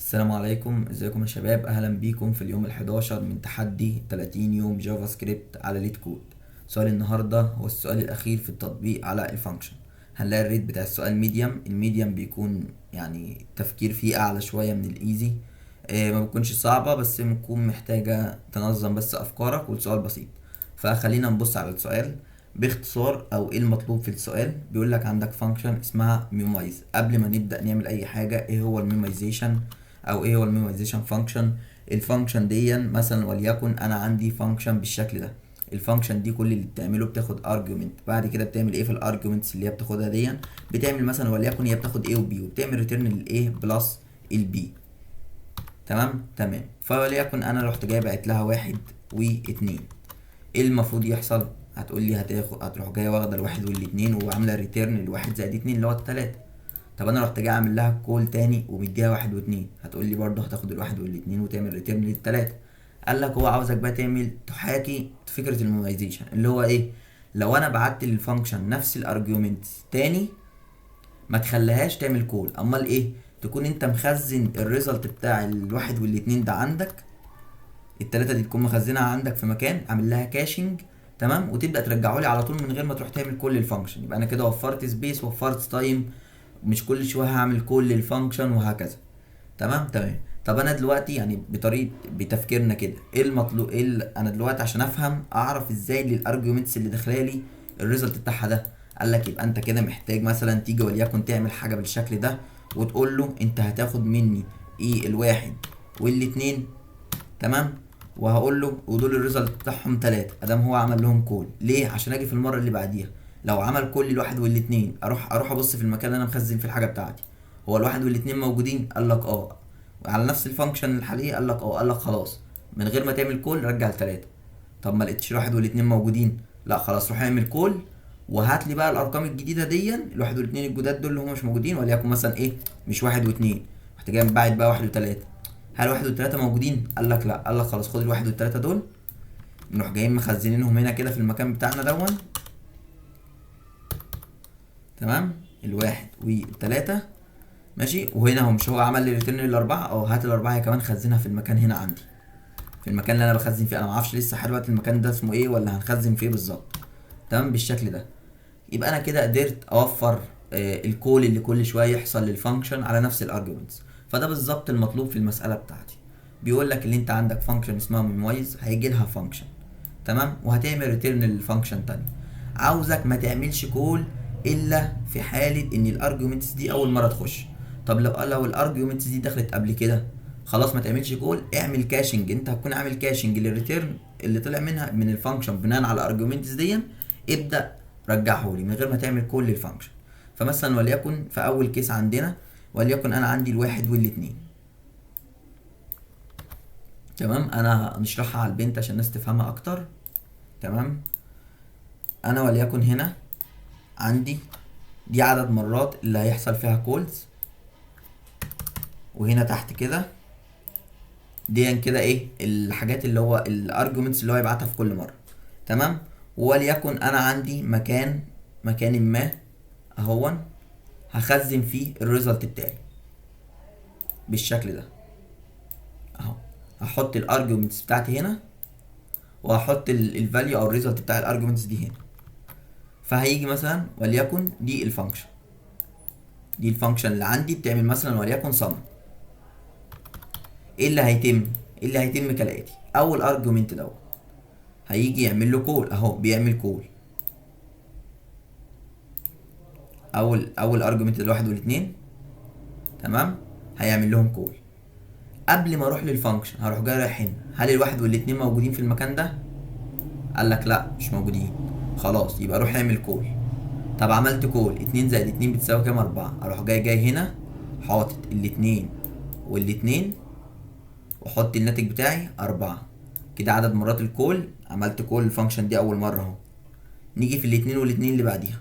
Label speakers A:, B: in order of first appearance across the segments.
A: السلام عليكم، ازيكم يا شباب؟ اهلا بيكم في اليوم ال11 من تحدي 30 يوم جافا سكريبت على ليد كود. سؤال النهارده هو السؤال الاخير في التطبيق على الفانكشن. هنلاقي الريت بتاع السؤال ميديم. الميديم بيكون يعني تفكير فيه اعلى شويه من الايزي. ما بتكونش صعبه بس بتكون محتاجه تنظم بس افكارك، والسؤال بسيط. فخلينا نبص على السؤال باختصار. او ايه المطلوب في السؤال؟ بيقول لك عندك فانكشن اسمها ميمايز. قبل ما نبدا نعمل اي حاجه، ايه هو الميمايزيشن او ايه هو الميمورايزيشن فانكشن؟ الفانكشن دي مثلا وليكن انا عندي فانكشن بالشكل ده. الفانكشن دي كل اللي بتعمله بتاخد ارجيومنت، بعد كده بتعمل ايه في الارجيومنتس اللي هي بتاخدها دي؟ بتعمل مثلا وليكن هي بتاخد A و B وبتعمل ريتيرن للايه بلس البي. تمام. فوليكن انا رحت جاي بعت لها واحد واتنين. ايه المفروض يحصل؟ هتقول لي هتروح جايه واخده الواحد والاتنين وعامله ريتيرن الواحد زائد اتنين اللي هو التلاته. طب انا رحت جاي اعمل لها كول تاني ومديها واحد واتنين، هتقول لي برضه هتاخد الواحد والاتنين وتعمل ريتيرن للتلاته. قال لك هو عاوزك بقى تعمل تحاكي فكره الميمورايزيشن اللي هو ايه؟ لو انا بعت للفانكشن نفس الارجيومنت تاني ما تخليهاش تعمل كول، امال ايه؟ تكون انت مخزن الريزلت بتاع الواحد والاتنين ده عندك، التلاته دي تكون مخزنها عندك في مكان عامل لها كاشنج. تمام، وتبدا ترجعه لي على طول من غير ما تروح تعمل كل الفانكشن. يبقى انا كده وفرت سبيس وفرت تايم، مش كل شويه هعمل كل الفانكشن وهكذا. تمام. طب انا دلوقتي يعني بطريقه بتفكيرنا كده، ايه المطلوب؟ انا دلوقتي عشان افهم اعرف ازاي للارجيومنتس اللي داخله لي الريزلت بتاعها ده. قال لك يبقى انت كده محتاج مثلا تيجي وليكن تعمل حاجه بالشكل ده وتقول له انت هتاخد مني ايه الواحد والاتنين. تمام، وهقول له ودول الريزلت بتاعهم تلاتة ادام هو عمل لهم كول. ليه؟ عشان اجي في المره اللي بعديها لو عمل كل الواحد والاتنين اروح ابص في المكان اللي انا مخزن فيه الحاجه بتاعتي، هو الواحد والاتنين موجودين؟ قال لك اه. على نفس الفانكشن الحاليه؟ قال لك اه. قال لك خلاص من غير ما تعمل كول رجع التلاته. طب ما لقيتش الواحد والاتنين موجودين؟ لا خلاص روح اعمل كول وهات لي بقى الارقام الجديده دي، الواحد والاتنين الجداد دول اللي هم مش موجودين، وليكن مثلا ايه؟ مش واحد واتنين، رحت جاي باعت بقى واحد وتلاته. هل واحد والتلاته موجودين؟ قال لك لا. قال لك خلاص خد الواحد والتلاته دول نروح جايين مخزنينهم هنا كده في المكان بتاعنا دون. تمام، الواحد والتلاته ماشي. وهنا هو مش هو عمل لي ريتيرن الاربعه؟ او هات الاربعه كمان خزنها في المكان هنا عندي، في المكان اللي انا بخزن فيه. انا ما اعرفش لسه لحد دلوقتي المكان ده اسمه ايه ولا هنخزن فيه بالظبط. تمام بالشكل ده. يبقى انا كده قدرت اوفر الكول اللي كل شويه يحصل للفانكشن على نفس الارجيومنتس. فده بالظبط المطلوب في المساله بتاعتي. بيقول لك اللي انت عندك فانكشن اسمها ميموايز، هيجي لها فانكشن تمام وهتعمل ريتيرن للفانكشن تاني. عاوزك ما تعملش كول الا في حاله ان الارجيومنتس دي اول مره تخش. طب لو الارجيومنتس دي دخلت قبل كده، خلاص ما تعملش كول، اعمل كاشنج. انت هتكون عامل كاشنج للريتيرن اللي طلع منها من الفانكشن بناء على الارجيومنتس دي. ابدا رجعه لي من غير ما تعمل كل الفانكشن. فمثلا وليكن في اول كيس عندنا، وليكن انا عندي الواحد والاتنين. تمام، انا هنشرحها على البنت عشان الناس تفهمها اكتر. تمام، انا وليكن هنا عندي دي عدد مرات اللي هيحصل فيها كولز، وهنا تحت كده دي كده ايه الحاجات اللي هو الارجيومنتس اللي هو يبعتها في كل مره. تمام، وليكن انا عندي مكان ما اهون هخزن فيه الريزلت بتاعي بالشكل ده اهو. هحط الارجيومنتس بتاعتي هنا وهحط الفاليو او الريزلت بتاع الارجيومنتس دي هنا. فهيجي مثلا وليكن دي الفانكشن اللي عندي بتعمل مثلا وليكن sum. ايه اللي هيتم؟ كالاتي: اول ارجيومنت دوت هيجي يعمل له كول اهو، بيعمل كول. اول ارجيومنت الواحد والاتنين تمام هيعمل لهم كول. قبل ما اروح للفانكشن هروح جاي رايح هنا، هل الواحد والاتنين موجودين في المكان ده؟ قال لك لا مش موجودين. خلاص يبقى اروح اعمل كول. طب عملت كول، 2 زائد 2 بتساوي كام؟ 4. اروح جاي هنا حاطط الاتنين والاتنين واحط الناتج بتاعي 4. كده عدد مرات الكول. عملت كول الفانكشن دي اول مره اهو. نيجي في الاتنين والاتنين اللي بعديها،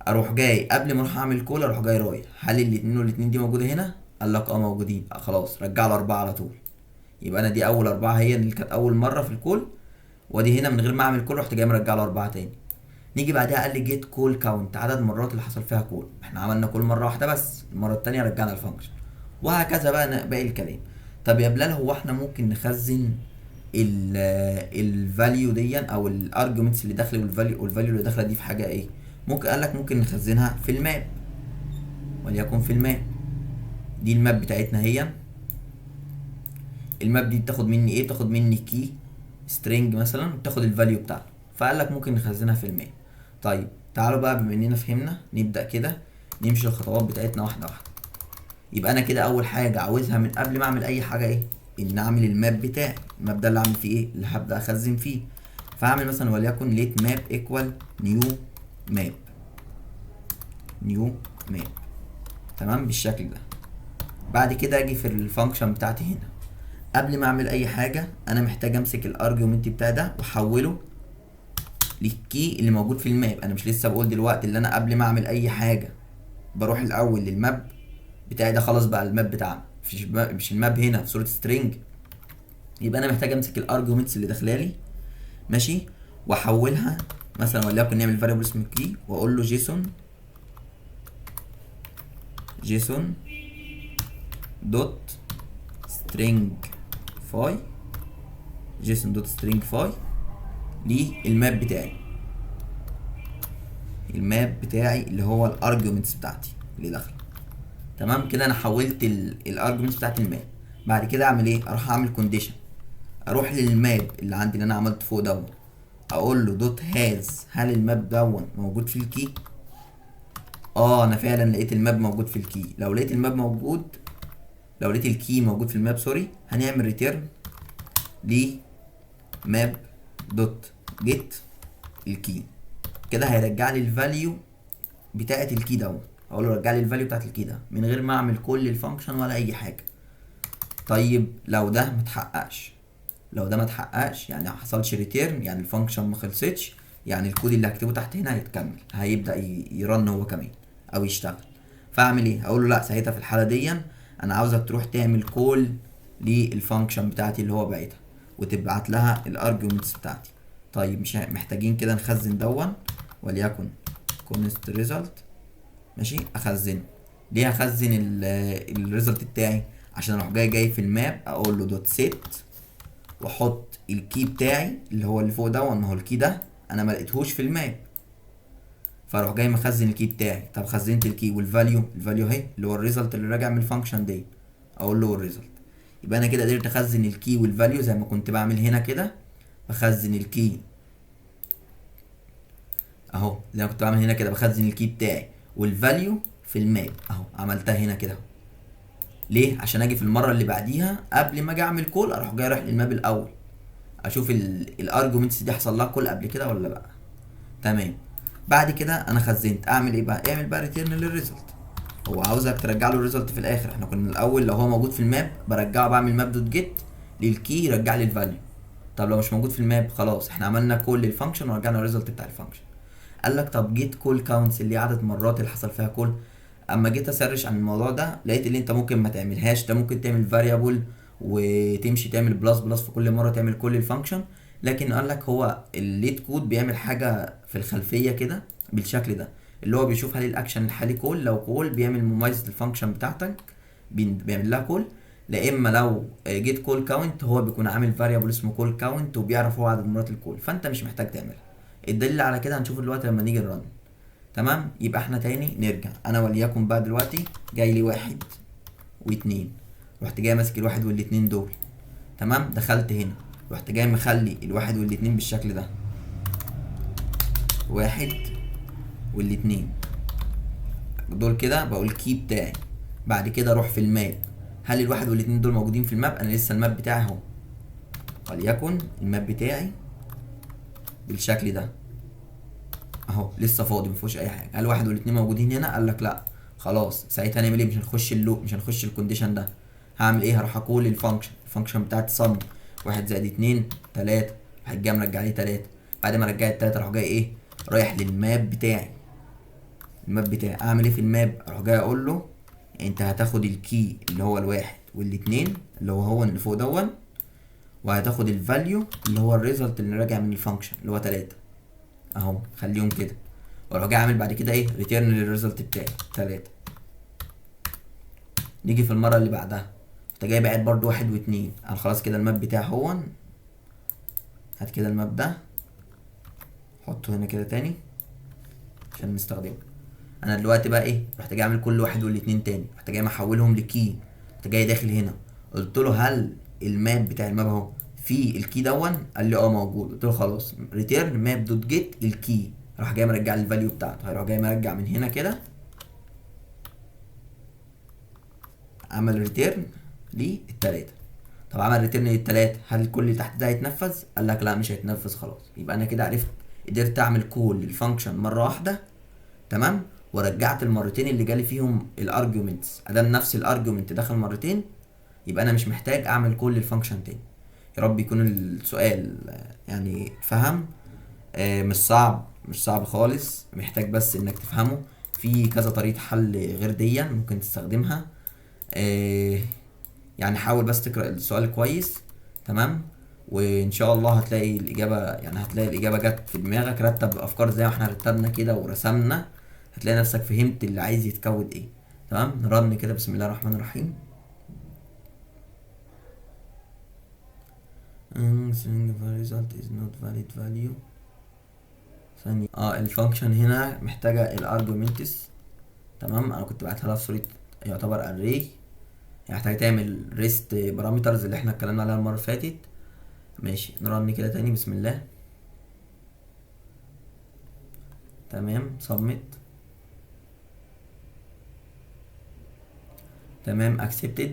A: اروح جاي قبل ما اروح اعمل كول اروح جاي رايح، هل الاتنين والاتنين دي موجوده هنا؟ قال لك اه موجودين. خلاص رجع له 4 على طول. يبقى انا دي اول 4 هي اللي كانت اول مره في الكول، وادي هنا من غير ما اعمل كول رحت جاي مرجع له 4 تاني. نيجي بعدها قال لي جيت كول كاونت، عدد المرات اللي حصل فيها كول. احنا عملنا كول مره واحده بس، المره التانيه رجعنا الفانكشن. وهكذا بقى باقي الكلام. طب يا بلال، هو احنا ممكن نخزن الفاليو دي او الارجيومنتس اللي داخله والفاليو اللي داخله دي في حاجه ايه؟ ممكن قالك ممكن نخزنها في الماب، وليكن في الماب دي الماب بتاعتنا هي. الماب دي بتاخد مني ايه؟ بتاخد مني كي سترينج مثلا، بتاخد الفاليو بتاعته، فقال لك ممكن نخزنها في الماب. طيب تعالوا بقى بما اننا فهمنا نبدا كده نمشي الخطوات بتاعتنا واحده واحده. يبقى انا كده اول حاجه عاوزها من قبل ما اعمل اي حاجه ايه؟ ان اعمل الماب بتاعي. الماب ده اللي اعمل فيه ايه؟ اللي هبدا اخزن فيه. فاعمل مثلا وليكن ليت ماب ايكوال نيو ماب، نيو ماب، تمام بالشكل ده. بعد كده اجي في الفانكشن بتاعتي هنا، قبل ما اعمل اي حاجه انا محتاج امسك الارجيومنت بتاعي ده واحوله للكي اللي موجود في الماب. انا مش لسه بقول دلوقتي اللي انا قبل ما اعمل اي حاجه بروح الاول للماب بتاعي ده؟ خلاص بقى الماب بتاعنا مش الماب هنا في صوره سترينج. يبقى انا محتاج امسك الارجيومنتس اللي داخلالي ماشي، واحولها مثلا وليكن نعمل فاريبل اسمه كي واقول له جيسون دوت سترينج فاي، جيسون دوت سترينج فاي للماب بتاعي. الماب بتاعي اللي هو الارجيومنتس بتاعتي اللي داخله. تمام كده انا حولت الارجيومنتس بتاعت الماب. بعد كده اعمل ايه؟ اروح اعمل كونديشن، اروح للماب اللي عندي اللي انا عملته فوق دون، اقول له دوت هاز، هل الماب دون موجود في الكي؟ انا فعلا لقيت الماب موجود في الكي. لو لقيت الماب موجود، لو لقيت الكي موجود في الماب سوري، هنعمل ريتيرن لماب دوت جيت الكي. كده هيرجع لي الفاليو بتاعت الكي دون. اقول له رجع لي الفاليو بتاعت الكي ده من غير ما اعمل كل الفانكشن ولا اي حاجه. طيب لو ده متحققش، لو ده متحققش يعني ما حصلش ريتيرن، يعني الفانكشن ما خلصتش، يعني الكود اللي هكتبه تحت هنا هيتكمل، هيبدا يرن هو كمان او يشتغل. فاعمل ايه؟ اقول له لا، ساعتها في الحاله دي انا عاوزك تروح تعمل كول للفانكشن بتاعتي اللي هو بعتها وتبعت لها الارجيومنتس بتاعتي. طيب مش محتاجين كده نخزن دون، وليكن كونست ريزلت ماشي، اخزنه. ليه هخزن الريزلت بتاعي؟ عشان اروح جاي في الماب اقول له دوت سيت واحط الكي بتاعي اللي هو اللي فوق ده، ما هو الكي ده انا ما لقيتهوش في الماب، فاروح جاي مخزن الكي بتاعي. طب خزنت الكي والفاليو، الفاليو اهي اللي هو الريزلت اللي راجع من الفانكشن دي، اقول له الريزلت. يبقى انا كده قدرت اخزن الكي والفاليو زي ما كنت بعمل هنا كده. بخزن الكي اهو زي ما كنت بعمل هنا كده، بخزن الكي بتاعي والفاليو في الماب اهو، عملتها هنا كده. ليه؟ عشان اجي في المره اللي بعديها قبل ما اجي اعمل كول اروح جاي رايح للماب الاول اشوف الارجيومنتس دي حصل لها كول قبل كده ولا لا. تمام. بعد كده انا خزنت، اعمل ايه بقى؟ اعمل بقى ريتيرن للريزلت. هو عاوزك ترجع له الريزلت في الاخر. احنا كنا الاول لو هو موجود في الماب برجعه، بعمل ماب دوت جيت للكي يرجع لي الفاليو. طب لو مش موجود في الماب خلاص احنا عملنا كول للفانكشن ورجعنا الريزلت بتاع الفانكشن. قال لك طب جيت كول كاونتس اللي هي عدد مرات اللي حصل فيها كول. اما جيت اسرش عن الموضوع ده لقيت اللي انت ممكن ما تعملهاش، ده ممكن تعمل فاريبل وتمشي تعمل بلس بلس في كل مره تعمل كل الفانكشن. لكن قال لك هو الليت كود بيعمل حاجه في الخلفيه كده بالشكل ده، اللي هو بيشوف هل الاكشن الحالي كول، لو كول بيعمل مميز للفانكشن بتاعتك بيعمل لها كول. لا اما لو جيت كول كاونت هو بيكون عامل فاريبل اسمه كول كاونت وبيعرف هو عدد مرات الكول، فانت مش محتاج تعملها. الدليل على كده هنشوفه دلوقتي لما نيجي نرن. تمام. يبقى احنا تاني نرجع، انا وليكن بقى دلوقتي جاي لي 1 و2، رحت جاي ماسك الواحد والاتنين دول. تمام. دخلت هنا رحت جاي مخلي الواحد والاتنين بالشكل ده، 1 وال2 دول كده بقول الكي بتاعي. بعد كده اروح في الماب، هل الواحد والاتنين دول موجودين في الماب؟ انا لسه الماب بتاعي اهو، وليكن الماب بتاعي بالشكل ده اهو لسه فاضي مفيهوش اي حاجه. هل واحد والاتنين موجودين هنا؟ قال لك لا. خلاص ساعتها هنعمل ايه؟ مش هنخش اللوب، مش هنخش الكونديشن ده. هعمل ايه؟ هروح اقول الفانكشن بتاعت صم 1 زائد 2 3، راح جاي مرجع لي 3. بعد ما رجعت 3 اروح جاي ايه؟ رايح للماب بتاعي. الماب بتاعي اعمل ايه في الماب؟ اروح جاي اقول له انت هتاخد الكي اللي هو الواحد والاتنين اللي هو اللي فوق دون، وهتاخد الفاليو اللي هو الريزلت اللي راجع من الفانكشن اللي هو 3 اهو، خليهم كده. واروح جاي اعمل بعد كده ايه؟ ريتيرن للريزلت بتاعي 3. نيجي في المره اللي بعدها انت جاي باعت برضو 1 و2. انا خلاص كده الماب بتاعي هو. هات كده الماب ده حطه هنا كده تاني عشان نستخدمه. انا دلوقتي بقى ايه، رحت جاي اعمل كل 1 و2 تاني، رحت جاي محولهم لكي. رحت جاي داخل هنا قلت له هل الماب بتاع الماب اهو في الكي دون؟ قال لي اه موجود. قلت له خلاص ريتيرن ماب دوت جيت الكي. راح جاي مرجع لي الفاليو بتاعته. هيروح جاي مرجع من هنا كده، عمل ريتيرن للتلاتة. طب عمل ريتيرن للتلاتة، هل كل اللي تحت ده هيتنفذ؟ قال لك لا مش هيتنفذ. خلاص يبقى انا كده عرفت، قدرت اعمل كول للفانكشن مره واحده تمام، ورجعت المرتين اللي جالي فيهم الارجيومنتس. ادام نفس الارجيومنت دخل مرتين يبقى انا مش محتاج اعمل كل الفانكشن تاني. يا رب يكون السؤال يعني فهم. مش صعب، مش صعب خالص، محتاج بس انك تفهمه. في كذا طريقة حل غير دي ممكن تستخدمها. يعني حاول بس تقرأ السؤال كويس تمام، وان شاء الله هتلاقي الاجابة، يعني هتلاقي الاجابة جت في دماغك. رتب الافكار زي ما احنا رتبنا كده ورسمنا، هتلاقي نفسك فهمت اللي عايز يتكود ايه. تمام، نرن كده بسم الله الرحمن الرحيم. string result is not valid value. ثانية الفانكشن هنا محتاجة الارجومنتس. تمام، انا كنت بعتها لها في صورة يعتبر array. محتاج تعمل ريست بارامترز اللي احنا اتكلمنا عليها المرة اللي فاتت. ماشي، نرن كده تاني بسم الله. تمام، سبميت. تمام، اكسبتد.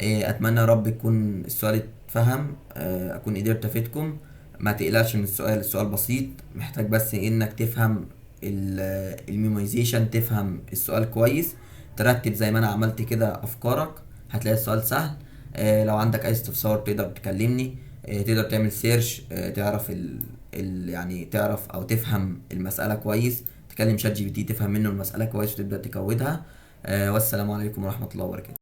A: اتمنى يا رب يكون السؤال اتفهم، اكون قدرت افيدكم. ما تقلقش من السؤال، السؤال بسيط، محتاج بس انك تفهم الميمويزيشن، تفهم السؤال كويس، ترتب زي ما انا عملت كده افكارك، هتلاقي السؤال سهل. لو عندك اي استفسار تقدر تكلمني، تقدر تعمل سيرش، تعرف يعني تعرف او تفهم المسألة كويس، تكلم شات جي بي تي تفهم منه المسألة كويس وتبدأ تكودها. والسلام عليكم ورحمة الله وبركاته.